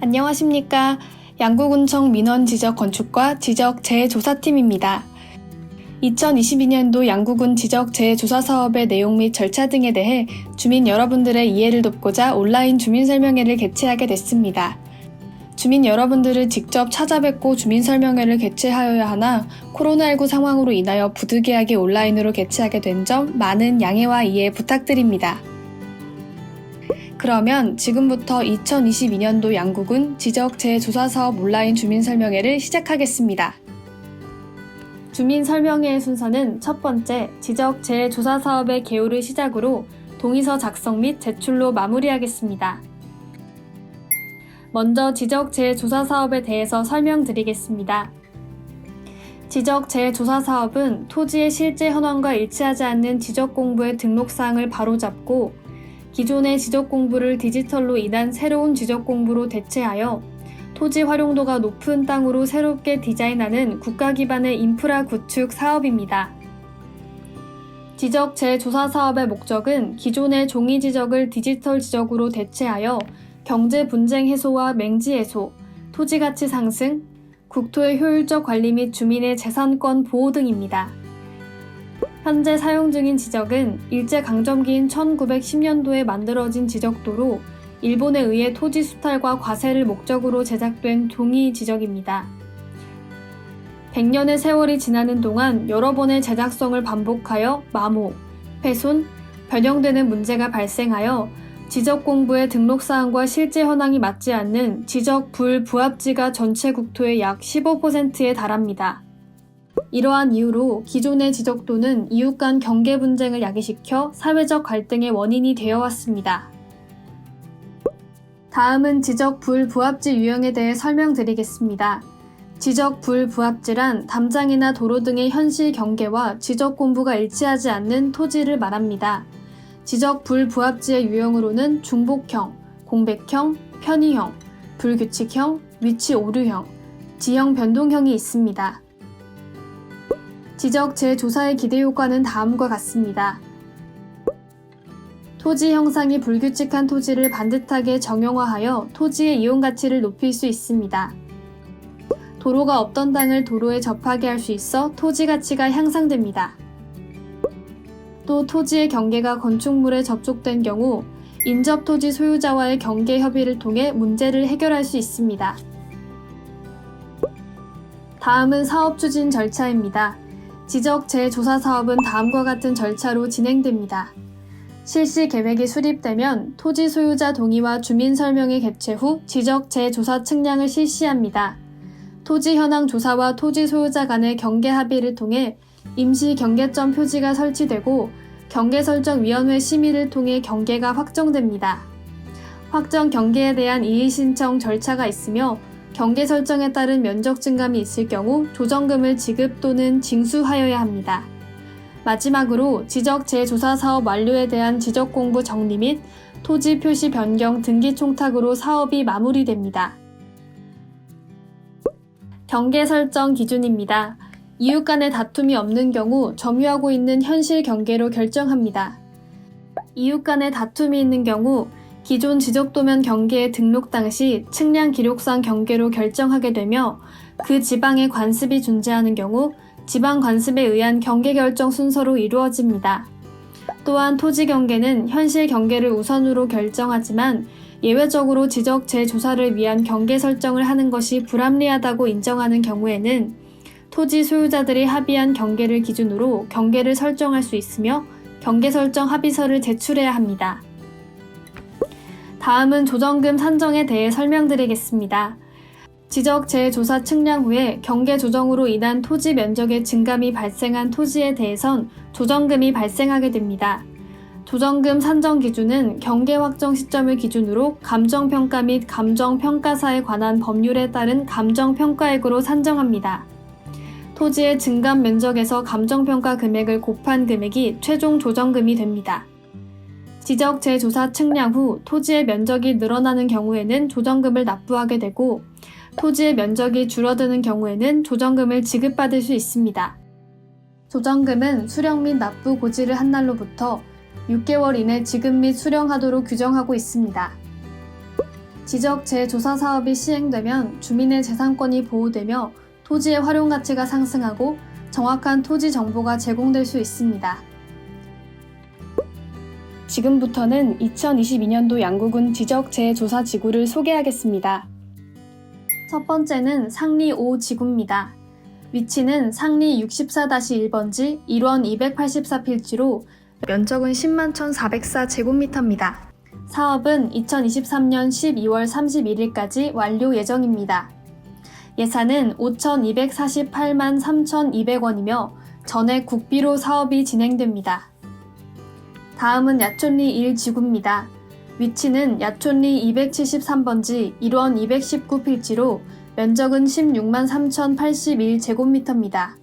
안녕하십니까. 양구군청 민원지적건축과 지적재조사팀입니다. 2022년도 양구군 지적재조사사업의 내용 및 절차 등에 대해 주민 여러분들의 이해를 돕고자 온라인 주민설명회를 개최하게 됐습니다. 주민 여러분들을 직접 찾아뵙고 주민설명회를 개최하여야 하나 코로나19 상황으로 인하여 부득이하게 온라인으로 개최하게 된 점 많은 양해와 이해 부탁드립니다. 그러면 지금부터 2022년도 양구군 지적재조사사업 온라인 주민설명회를 시작하겠습니다. 주민설명회의 순서는 첫 번째, 지적재조사사업의 개요를 시작으로 동의서 작성 및 제출로 마무리하겠습니다. 먼저 지적재조사사업에 대해서 설명드리겠습니다. 지적재조사사업은 토지의 실제 현황과 일치하지 않는 지적공부의 등록사항을 바로잡고 기존의 지적공부를 디지털로 인한 새로운 지적공부로 대체하여 토지 활용도가 높은 땅으로 새롭게 디자인하는 국가 기반의 인프라 구축 사업입니다. 지적재조사사업의 목적은 기존의 종이 지적을 디지털 지적으로 대체하여 경제 분쟁 해소와 맹지 해소, 토지 가치 상승, 국토의 효율적 관리 및 주민의 재산권 보호 등입니다. 현재 사용 중인 지적은 일제강점기인 1910년도에 만들어진 지적도로 일본에 의해 토지 수탈과 과세를 목적으로 제작된 종이 지적입니다. 100년의 세월이 지나는 동안 여러 번의 제작성을 반복하여 마모, 훼손, 변형되는 문제가 발생하여 지적공부의 등록사항과 실제 현황이 맞지 않는 지적 불부합지가 전체 국토의 약 15%에 달합니다. 이러한 이유로 기존의 지적도는 이웃 간 경계 분쟁을 야기시켜 사회적 갈등의 원인이 되어 왔습니다. 다음은 지적 불부합지 유형에 대해 설명드리겠습니다. 지적 불부합지란 담장이나 도로 등의 현실 경계와 지적 공부가 일치하지 않는 토지를 말합니다. 지적 불부합지의 유형으로는 중복형, 공백형, 편의형, 불규칙형, 위치 오류형, 지형 변동형이 있습니다. 지적재조사의 기대 효과는 다음과 같습니다. 토지 형상이 불규칙한 토지를 반듯하게 정형화하여 토지의 이용 가치를 높일 수 있습니다. 도로가 없던 땅을 도로에 접하게 할 수 있어 토지 가치가 향상됩니다. 또 토지의 경계가 건축물에 접촉된 경우 인접 토지 소유자와의 경계 협의를 통해 문제를 해결할 수 있습니다. 다음은 사업 추진 절차입니다. 지적재조사 사업은 다음과 같은 절차로 진행됩니다. 실시 계획이 수립되면 토지 소유자 동의와 주민 설명회 개최 후 지적재조사 측량을 실시합니다. 토지 현황 조사와 토지 소유자 간의 경계 합의를 통해 임시 경계점 표지가 설치되고 경계설정위원회 심의를 통해 경계가 확정됩니다. 확정 경계에 대한 이의 신청 절차가 있으며 경계 설정에 따른 면적 증감이 있을 경우 조정금을 지급 또는 징수하여야 합니다. 마지막으로 지적재조사 사업 완료에 대한 지적공부 정리 및 토지 표시 변경 등기 총탁으로 사업이 마무리됩니다. 경계 설정 기준입니다. 이웃 간의 다툼이 없는 경우 점유하고 있는 현실 경계로 결정합니다. 이웃 간의 다툼이 있는 경우 기존 지적도면 경계에 등록 당시 측량 기록상 경계로 결정하게 되며 그 지방에 관습이 존재하는 경우 지방 관습에 의한 경계 결정 순서로 이루어집니다. 또한 토지 경계는 현실 경계를 우선으로 결정하지만 예외적으로 지적재조사를 위한 경계 설정을 하는 것이 불합리하다고 인정하는 경우에는 토지 소유자들이 합의한 경계를 기준으로 경계를 설정할 수 있으며 경계 설정 합의서를 제출해야 합니다. 다음은 조정금 산정에 대해 설명드리겠습니다. 지적재조사 측량 후에 경계 조정으로 인한 토지 면적의 증감이 발생한 토지에 대해선 조정금이 발생하게 됩니다. 조정금 산정 기준은 경계 확정 시점을 기준으로 감정평가 및 감정평가사에 관한 법률에 따른 감정평가액으로 산정합니다. 토지의 증감 면적에서 감정평가 금액을 곱한 금액이 최종 조정금이 됩니다. 지적재조사 측량 후 토지의 면적이 늘어나는 경우에는 조정금을 납부하게 되고 토지의 면적이 줄어드는 경우에는 조정금을 지급받을 수 있습니다. 조정금은 수령 및 납부 고지를 한 날로부터 6개월 이내 지급 및 수령하도록 규정하고 있습니다. 지적 재조사 사업이 시행되면 주민의 재산권이 보호되며 토지의 활용 가치가 상승하고 정확한 토지 정보가 제공될 수 있습니다. 지금부터는 2022년도 양구군 지적 재조사 지구를 소개하겠습니다. 첫 번째는 상리 5지구입니다. 위치는 상리 64-1번지 1원 284필지로 면적은 10만 1,404제곱미터입니다. 사업은 2023년 12월 31일까지 완료 예정입니다. 예산은 5,248만 3,200원이며 전액 국비로 사업이 진행됩니다. 다음은 야촌리 1지구입니다. 위치는 야촌리 273번지 1원 219필지로 면적은 16만 3,081제곱미터입니다.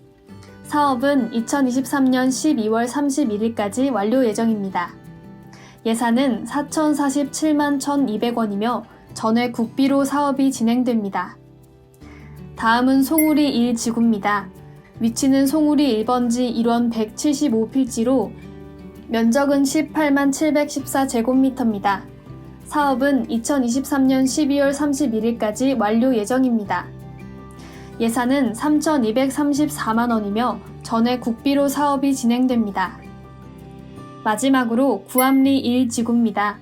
사업은 2023년 12월 31일까지 완료 예정입니다. 예산은 4,047만 1,200원이며 전액 국비로 사업이 진행됩니다. 다음은 송우리 1지구입니다. 위치는 송우리 1번지 1원 175필지로 면적은 18만 714제곱미터입니다. 사업은 2023년 12월 31일까지 완료 예정입니다. 예산은 3,234만원이며 전액 국비로 사업이 진행됩니다. 마지막으로 구암리 1지구입니다.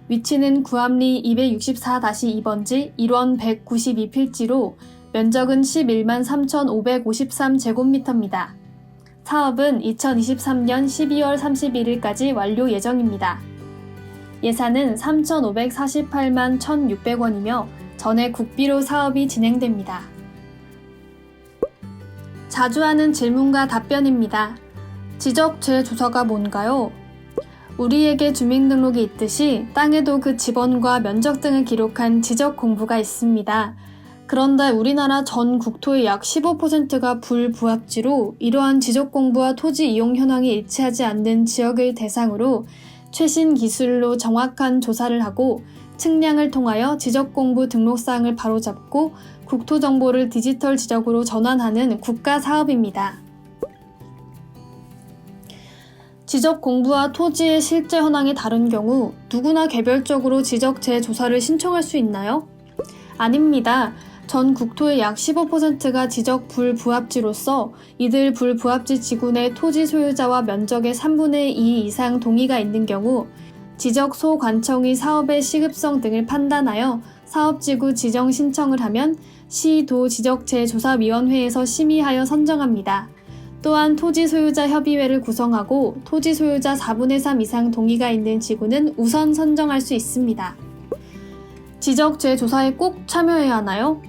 위치는 구암리 264-2번지 1원 192필지로 면적은 11만 3,553제곱미터입니다. 사업은 2023년 12월 31일까지 완료 예정입니다. 예산은 3,548만 1,600원이며 전액 국비로 사업이 진행됩니다. 자주 하는 질문과 답변입니다. 지적 재조사가 뭔가요? 우리에게 주민등록이 있듯이 땅에도 그 지번과 면적 등을 기록한 지적 공부가 있습니다. 그런데 우리나라 전 국토의 약 15%가 불부합지로 이러한 지적 공부와 토지 이용 현황이 일치하지 않는 지역을 대상으로 최신 기술로 정확한 조사를 하고 측량을 통하여 지적 공부 등록사항을 바로잡고 국토 정보를 디지털 지적으로 전환하는 국가 사업입니다. 지적 공부와 토지의 실제 현황이 다른 경우 누구나 개별적으로 지적 재조사를 신청할 수 있나요? 아닙니다. 전 국토의 약 15%가 지적 불부합지로서 이들 불부합지 지구 내 토지 소유자와 면적의 3분의 2 이상 동의가 있는 경우 지적 소관청이 사업의 시급성 등을 판단하여 사업지구 지정 신청을 하면 시도 지적재조사위원회에서 심의하여 선정합니다. 또한 토지 소유자 협의회를 구성하고 토지 소유자 4분의 3 이상 동의가 있는 지구는 우선 선정할 수 있습니다. 지적 재조사에 꼭 참여해야 하나요?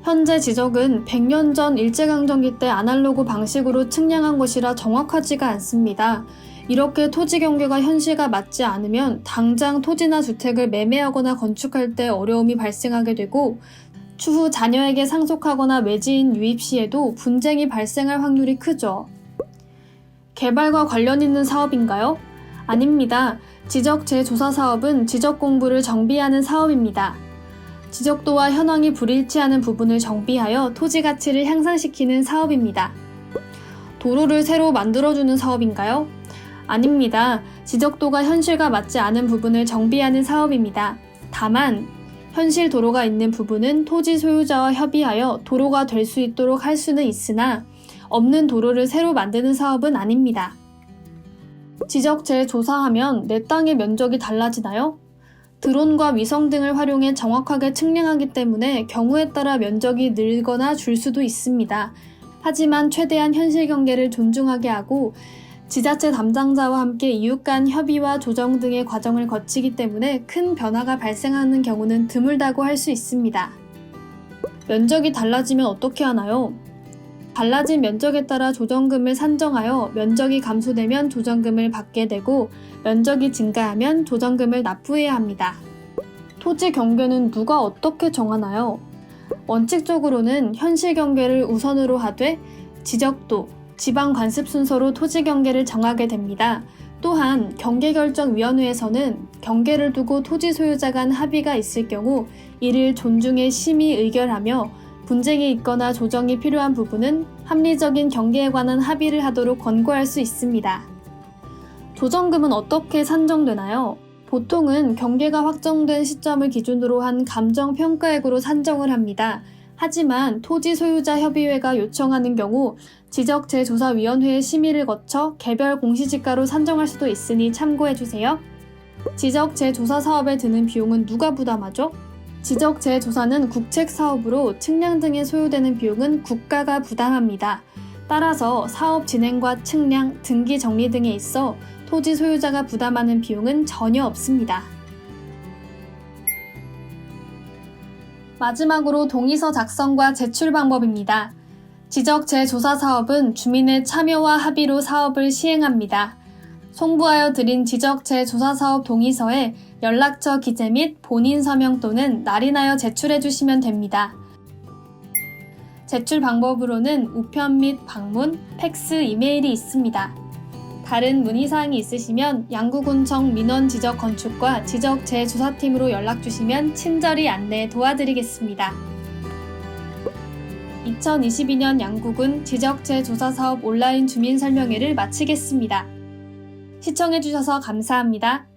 현재 지적은 100년 전 일제강점기 때 아날로그 방식으로 측량한 것이라 정확하지가 않습니다. 이렇게 토지 경계가 현실과 맞지 않으면 당장 토지나 주택을 매매하거나 건축할 때 어려움이 발생하게 되고 추후 자녀에게 상속하거나 외지인 유입 시에도 분쟁이 발생할 확률이 크죠. 개발과 관련 있는 사업인가요? 아닙니다. 지적 재조사 사업은 지적 공부를 정비하는 사업입니다. 지적도와 현황이 불일치하는 부분을 정비하여 토지 가치를 향상시키는 사업입니다. 도로를 새로 만들어주는 사업인가요? 아닙니다. 지적도가 현실과 맞지 않은 부분을 정비하는 사업입니다. 다만 현실 도로가 있는 부분은 토지 소유자와 협의하여 도로가 될 수 있도록 할 수는 있으나 없는 도로를 새로 만드는 사업은 아닙니다. 지적 재조사하면 내 땅의 면적이 달라지나요? 드론과 위성 등을 활용해 정확하게 측량하기 때문에 경우에 따라 면적이 늘거나 줄 수도 있습니다. 하지만 최대한 현실 경계를 존중하게 하고 지자체 담당자와 함께 이웃 간 협의와 조정 등의 과정을 거치기 때문에 큰 변화가 발생하는 경우는 드물다고 할 수 있습니다. 면적이 달라지면 어떻게 하나요? 달라진 면적에 따라 조정금을 산정하여 면적이 감소되면 조정금을 받게 되고 면적이 증가하면 조정금을 납부해야 합니다. 토지 경계는 누가 어떻게 정하나요? 원칙적으로는 현실 경계를 우선으로 하되 지적도, 지방 관습 순서로 토지 경계를 정하게 됩니다. 또한 경계결정위원회에서는 경계를 두고 토지 소유자 간 합의가 있을 경우 이를 존중해 심의 의결하며 분쟁이 있거나 조정이 필요한 부분은 합리적인 경계에 관한 합의를 하도록 권고할 수 있습니다. 조정금은 어떻게 산정되나요? 보통은 경계가 확정된 시점을 기준으로 한 감정평가액으로 산정을 합니다. 하지만 토지소유자협의회가 요청하는 경우 지적재조사위원회의 심의를 거쳐 개별 공시지가로 산정할 수도 있으니 참고해주세요. 지적재조사 사업에 드는 비용은 누가 부담하죠? 지적재조사는 국책사업으로 측량 등에 소요되는 비용은 국가가 부담합니다. 따라서 사업 진행과 측량, 등기 정리 등에 있어 토지 소유자가 부담하는 비용은 전혀 없습니다. 마지막으로 동의서 작성과 제출 방법입니다. 지적재조사 사업은 주민의 참여와 합의로 사업을 시행합니다. 송부하여 드린 지적재조사 사업 동의서에 연락처 기재 및 본인 서명 또는 날인하여 제출해 주시면 됩니다. 제출 방법으로는 우편 및 방문, 팩스, 이메일이 있습니다. 다른 문의사항이 있으시면 양구군청 민원지적건축과 지적재조사팀으로 연락주시면 친절히 안내 도와드리겠습니다. 2022년 양구군 지적재조사사업 온라인 주민설명회를 마치겠습니다. 시청해주셔서 감사합니다.